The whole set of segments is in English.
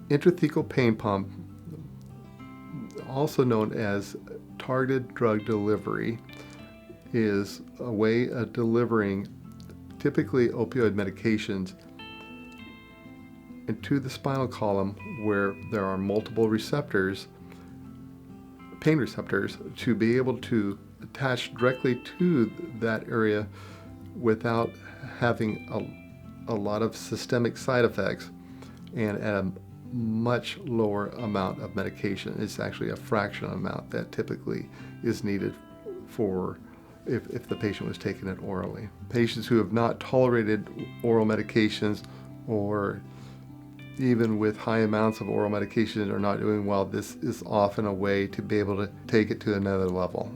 Intrathecal pain pump, also known as targeted drug delivery, is a way of delivering typically opioid medications into the spinal column where there are multiple receptors, pain receptors, to be able to attach directly to that area without having a lot of systemic side effects and at a much lower amount of medication. It's actually a fraction amount that typically is needed for if the patient was taking it orally. Patients who have not tolerated oral medications, or even with high amounts of oral medications, are not doing well, this is often a way to be able to take it to another level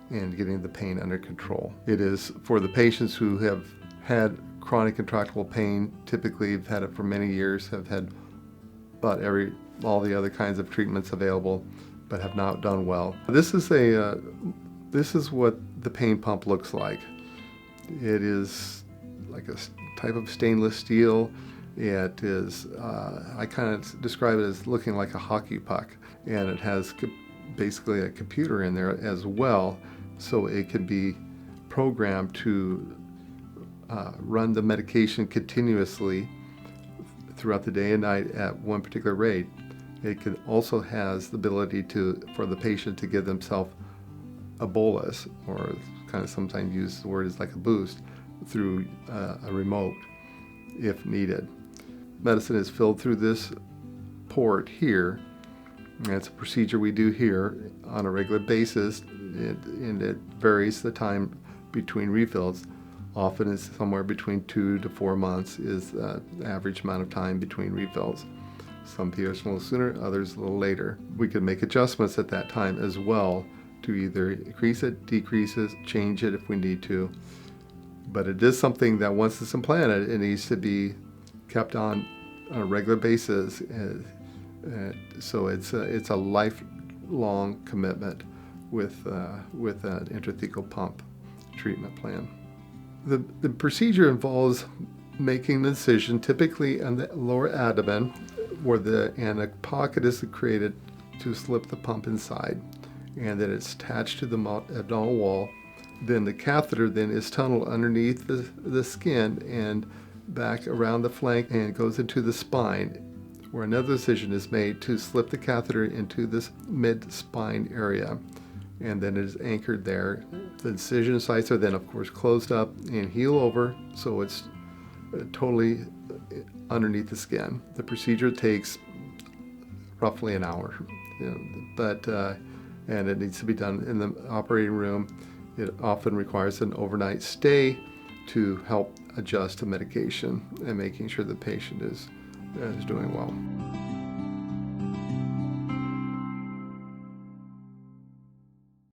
and getting the pain under control. It is for the patients who have had chronic intractable pain, typically have had it for many years, have had about all the other kinds of treatments available, but have not done well. This is what the pain pump looks like. It is like a type of stainless steel. It is, I kind of describe it as looking like a hockey puck, and it has basically a computer in there as well, so it can be programmed to run the medication continuously throughout the day and night at one particular rate. It can also has the ability for the patient to give themselves a bolus, or kind of sometimes use the word as like a boost, through a remote if needed. Medicine is filled through this port here, and it's a procedure we do here on a regular basis, and it varies the time between refills. Often it's somewhere between 2 to 4 months is the average amount of time between refills. Some patients a little sooner, others a little later. We can make adjustments at that time as well to either increase it, decrease it, change it if we need to. But it is something that once it's implanted, it needs to be kept on a regular basis. So it's a lifelong commitment with an intrathecal pump treatment plan. The procedure involves making the incision typically on the lower abdomen, and a pocket is created to slip the pump inside, and then it's attached to the abdominal wall. Then the catheter then is tunneled underneath the skin and back around the flank, and it goes into the spine, where another incision is made to slip the catheter into this mid-spine area, and then it is anchored there. The incision sites are then, of course, closed up and heal over, so it's totally underneath the skin. The procedure takes roughly an hour, and it needs to be done in the operating room. It often requires an overnight stay to help adjust the medication and making sure the patient is doing well.